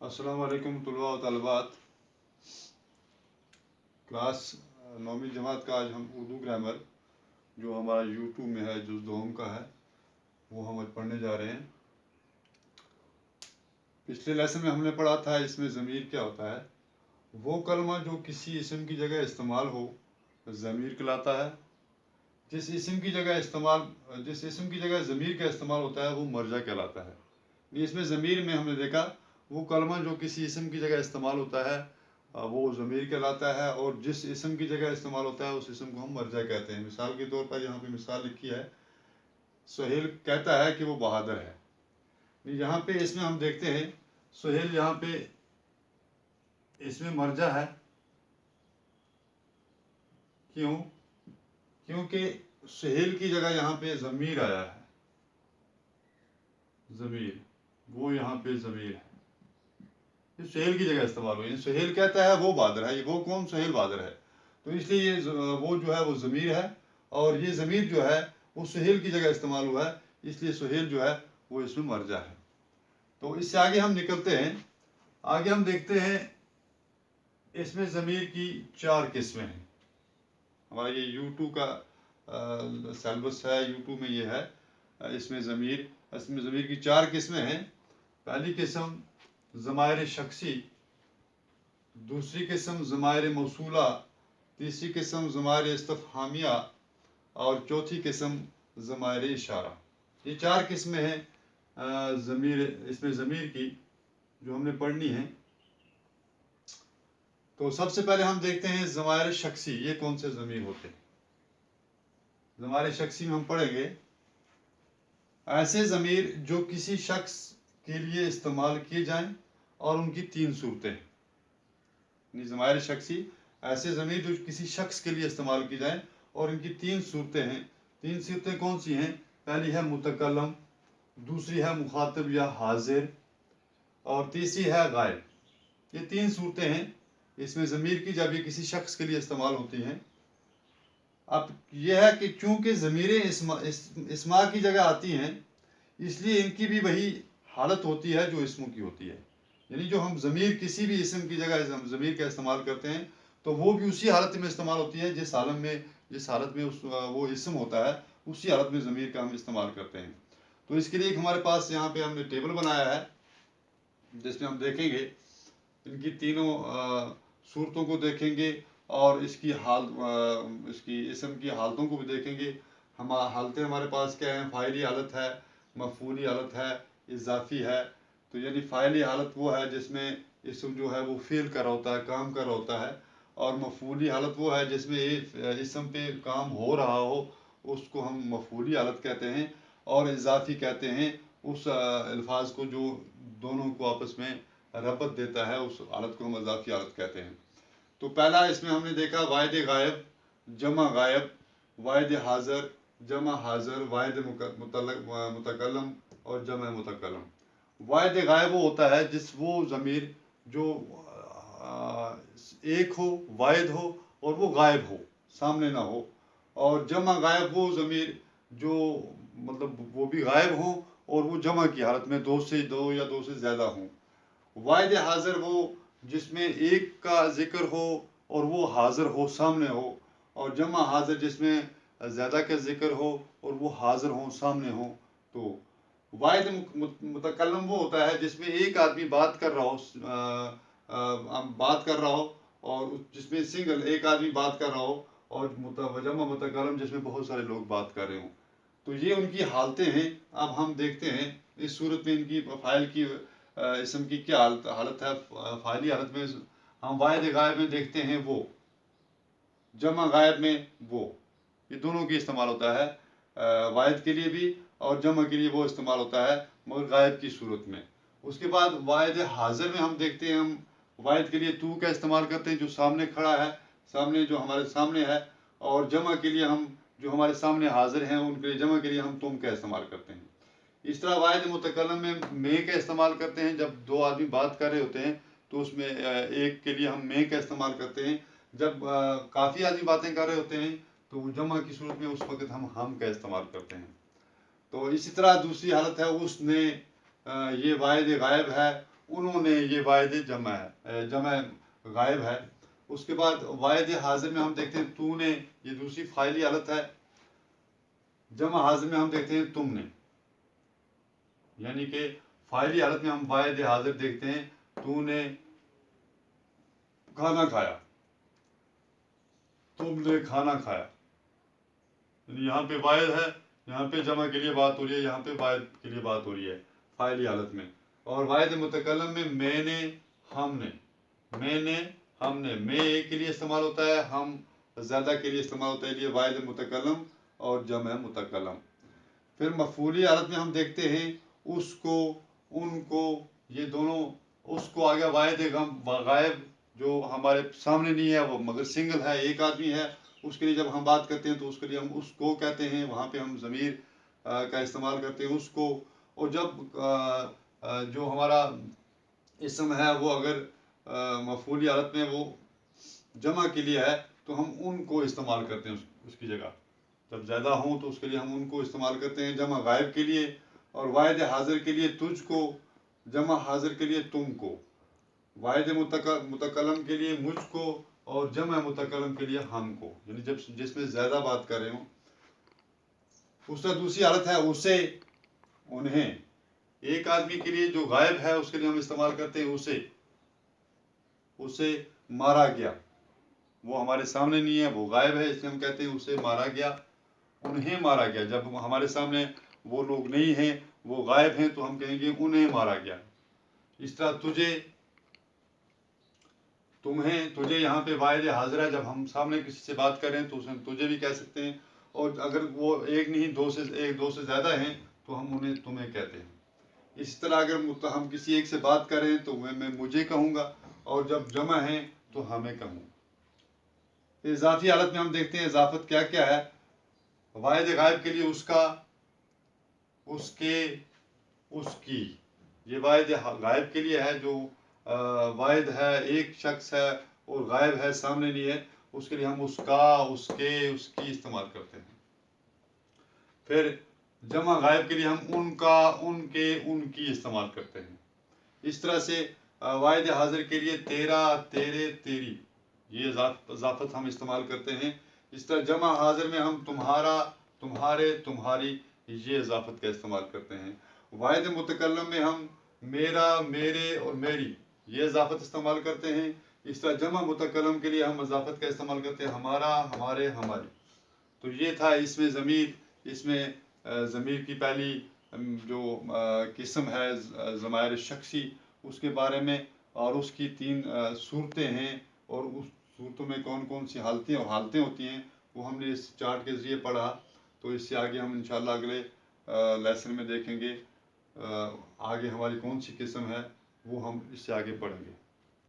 अस्सलाम वालेकुम तुलबा व तलबात। क्लास 9वीं जमात का आज हम उर्दू ग्रामर जो हमारा यूट्यूब में है जुज़ दोम का है वो हम आज पढ़ने जा रहे हैं। पिछले लेसन में हमने पढ़ा था इसमें ज़मीर क्या होता है। वो कलमा जो किसी इसम की जगह इस्तेमाल हो ज़मीर कहलाता है। जिस इसम की जगह ज़मीर का इस्तेमाल होता है वो मर्जा कहलाता है। इसमें ज़मीर में हमने देखा वो कलमा जो किसी इसम की जगह इस्तेमाल होता है वो ज़मीर कहलाता है, और जिस इसम की जगह इस्तेमाल होता है उस इसम को हम मर्जा कहते हैं। मिसाल के तौर पर यहाँ पे मिसाल लिखी है, सुहेल कहता है कि वो बहादुर है। यहाँ पे इसमें हम देखते हैं सुहेल यहाँ पे इसमें मर्जा है। क्योंकि सुहेल की जगह यहाँ पे ज़मीर आया है। ज़मीर वो यहाँ पे ज़मीर है, ये सुहेल की जगह इस्तेमाल हुई। सुहेल कहता है वो बहादुर है, वो कौन? सुहेल बहादुर है। तो इसलिए ये वो जो है वो ज़मीर है, और ये ज़मीर जो है वो सुहेल की जगह इस्तेमाल हुआ है, इसलिए सुहेल जो है वो इसमें मर्जा है। तो इससे आगे हम निकलते हैं। आगे हम देखते हैं इसमें ज़मीर की 4 किस्में हैं। हमारा ये यूट्यूब का सिलेबस है, यूट्यूब में ये है। इसमें ज़मीर की 4 किस्में हैं। पहली किस्म ज़मायर शख्सी, दूसरी किस्म ज़मायर मौसूला, तीसरी किस्म ज़मायर इस्तिफ़हामिया और चौथी किस्म ज़मायर इशारा। ये 4 किस्में हैं इसमें ज़मीर की जो हमने पढ़नी है। तो सबसे पहले हम देखते हैं ज़मायर शख्सी, ये कौन से ज़मीर होते हैं। ज़मायर शख्सी में हम पढ़ेंगे ऐसे ज़मीर जो किसी शख्स के लिए इस्तेमाल किए जाएं और उनकी 3 सूरतें। ज़मायर शख्सी ऐसे ज़मीर जो किसी शख्स के लिए इस्तेमाल की जाएं और इनकी 3 सूरतें हैं। 3 सूरतें कौन सी हैं? पहली है मुतकल्लम, दूसरी है मुखातब या हाजिर, और तीसरी है गायब। ये 3 सूरतें हैं इसमें ज़मीर की जब ये किसी शख्स के लिए इस्तेमाल होती हैं। अब यह है कि चूँकि ज़मीरें इस्मा की जगह आती हैं, इसलिए इनकी भी वही हालत होती है जो इसमों की होती है। यानी जो हम ज़मीर किसी भी इसम की जगह ज़मीर का इस्तेमाल करते हैं तो वो भी उसी हालत में इस्तेमाल होती है जिस हालत में वो इसम होता है, उसी हालत में ज़मीर का हम इस्तेमाल करते हैं। तो इसके लिए हमारे पास यहाँ पे हमने टेबल बनाया है जिसमें हम देखेंगे इनकी तीनों सूरतों को देखेंगे और इसकी इसम की हालतों को भी देखेंगे। हालतें हमारे पास क्या हैं? फ़ाइली हालत है, मफ़ूली हालत है, इजाफ़ी है। तो यानी फ़ाइली हालत वो है जिसमें इसम जो है वो फ़ेल कर रहा होता है, काम कर रहा होता है, और मफ़ूली हालत वो है जिसमें इसम पे काम हो रहा हो, उसको हम मफ़ूली हालत कहते हैं। और इजाफ़ी कहते हैं उस अल्फाज को जो दोनों को आपस में रबत देता है, उस हालत को हम इजाफ़ी हालत कहते हैं। तो पहला इसमें हमने देखा वाहिद गायब, जमा गायब, वाहिद हाज़र, जमा हाज़र, वाहिद मुतकल्लम और जमा मुतकल्लम। वाहिद गायब वो होता है वो ज़मीर जो एक हो, वाहिद हो और वो गायब हो, सामने ना हो। और जमा गायब वो ज़मीर जो मतलब वो भी गायब हो और वो जमा की हालत में 2 से 2 या 2 से ज़्यादा हों। वाहिद हाज़िर वो जिसमें एक का ज़िक्र हो और वो हाज़िर हो, सामने हो। और जमा हाज़िर जिसमें ज़्यादा का ज़िक्र हो और वो हाज़िर हो, सामने हो। तो वाहिद मुतकल्लम वो होता है जिसमें एक आदमी बात कर रहा हो और जिसमें सिंगल एक आदमी बात कर रहा हो, और जमा मुतकल्लम जिसमें बहुत सारे लोग बात कर रहे हों। तो ये उनकी हालतें हैं। अब हम देखते हैं इस सूरत में इनकी फ़ाइल की इसम की क्या हालत है। फ़ाइली हालत में हम वाहिद गायब में देखते हैं वो, जमा गायब में वो, ये दोनों की इस्तेमाल होता है। वाहिद के लिए भी और जमा के लिए वो इस्तेमाल होता है, मगर गायब की सूरत में। उसके बाद वाहिद हाज़िर में हम देखते हैं, हम वाहिद के लिए तू का इस्तेमाल करते हैं जो सामने खड़ा है, सामने जो हमारे सामने है। और जमा के लिए हम जो हमारे सामने हाज़िर हैं उनके लिए जमा के लिए हम तुम का इस्तेमाल करते हैं। इस तरह वाहिद मुतकल्लम में मैं का इस्तेमाल करते हैं जब 2 आदमी बात कर रहे होते हैं, तो उसमें एक के लिए हम मैं का इस्तेमाल करते हैं। जब काफ़ी आदमी बातें कर रहे होते हैं तो जमा की सूरत में उस वक्त हम का इस्तेमाल करते हैं। तो इसी तरह दूसरी हालत है उसने, یہ واحد غائب ہے، انہوں نے یہ واحد جمع ہے، جمع غائب ہے. اس کے بعد واحد حاضر میں ہم دیکھتے ہیں تو نے، یہ دوسری فاعلی حالت ہے. جمع حاضر میں ہم دیکھتے ہیں تم نے، یعنی کہ فاعلی حالت میں ہم واحد حاضر دیکھتے ہیں تو نے کھانا کھایا، تم نے کھانا کھایا. یعنی یہاں پہ واحد ہے، یہاں پہ جمع کے لیے بات ہو رہی ہے، یہاں پہ واحد کے لیے بات ہو رہی ہے فاعلی حالت میں. اور واحد متکلم میں میں نے، ہم نے، میں نے، ہم نے، میں ایک کے لیے استعمال ہوتا ہے، ہم زیادہ کے لیے استعمال ہوتا ہے، یہ واحد متکلم اور جمع متکلم. پھر مفعولی حالت میں ہم دیکھتے ہیں اس کو، ان کو، یہ دونوں. اس کو آگے واحد غائب جو ہمارے سامنے نہیں ہے وہ مگر سنگل ہے، ایک آدمی ہے، اس کے لیے جب ہم بات کرتے ہیں تو اس کے لیے ہم اس کو کہتے ہیں، وہاں پہ ہم ضمیر کا استعمال کرتے ہیں اس کو. اور جب جو ہمارا اسم ہے وہ اگر مفعولی حالت میں وہ جمع کے لیے ہے تو ہم ان کو استعمال کرتے ہیں اس کی جگہ. جب زیادہ ہوں تو اس کے لیے ہم ان کو استعمال کرتے ہیں جمع غائب کے لیے. اور واحد حاضر کے لیے تجھ کو، جمع حاضر کے لیے تم کو، واحد متکلم کے لیے مجھ کو، اور جمع متکلم کے لیے ہم کو. یعنی جس میں زیادہ بات کر رہے ہوں. اس طرح دوسری حالت ہے اسے، انہیں. ایک آدمی کے لیے جو غائب ہے اس کے لیے ہم استعمال کرتے ہیں اسے. اسے مارا گیا، وہ ہمارے سامنے نہیں ہے، وہ غائب ہے، اس لیے ہم کہتے ہیں اسے مارا گیا. انہیں مارا گیا، جب ہمارے سامنے وہ لوگ نہیں ہیں، وہ غائب ہیں، تو ہم کہیں گے انہیں مارا گیا. اس طرح تجھے، تمہیں، تجھے یہاں پہ واحد حاضر ہے، جب ہم سامنے کسی سے بات کر رہے ہیں تو اسے تجھے بھی کہہ سکتے ہیں. اور اگر وہ ایک نہیں دو سے زیادہ ہیں تو ہم انہیں تمہیں کہتے ہیں. اسی طرح اگر ہم کسی ایک سے بات کر رہے ہیں تو میں مجھے کہوں گا، اور جب جمع ہیں تو ہمیں کہوں. اضافی حالت میں ہم دیکھتے ہیں اضافت کیا کیا ہے. واحد غائب کے لیے اس کا، اس کے، اس کی. یہ واحد غائب کے لیے ہے جو واحد ہے، ایک شخص ہے اور غائب ہے، سامنے نہیں ہے، اس کے لیے ہم اس کا، اس کے، اس کی استعمال کرتے ہیں. پھر جمع غائب کے لیے ہم ان کا، ان کے، ان کی استعمال کرتے ہیں. اس طرح سے واحد حاضر کے لیے تیرا، تیرے، تیری، یہ اضافت ہم استعمال کرتے ہیں. اس طرح جمع حاضر میں ہم تمہارا، تمہارے، تمہاری، یہ اضافت کا استعمال کرتے ہیں. واحد متکلم میں ہم میرا، میرے اور میری، یہ اضافت استعمال کرتے ہیں. اس طرح جمع متکلم کے لیے ہم اضافت کا استعمال کرتے ہیں ہمارا، ہمارے، ہماری. تو یہ تھا اس میں ضمیر. اس میں ضمیر کی پہلی جو قسم ہے ضمائر شخصی، اس کے بارے میں، اور اس کی 3 صورتیں ہیں، اور اس صورتوں میں کون کون سی حالتیں اور حالتیں ہوتی ہیں وہ ہم نے اس چارٹ کے ذریعے پڑھا. تو اس سے آگے ہم انشاءاللہ اگلے لیسن میں دیکھیں گے آگے ہماری کون سی قسم ہے، وہ ہم اس سے آگے پڑھیں گے.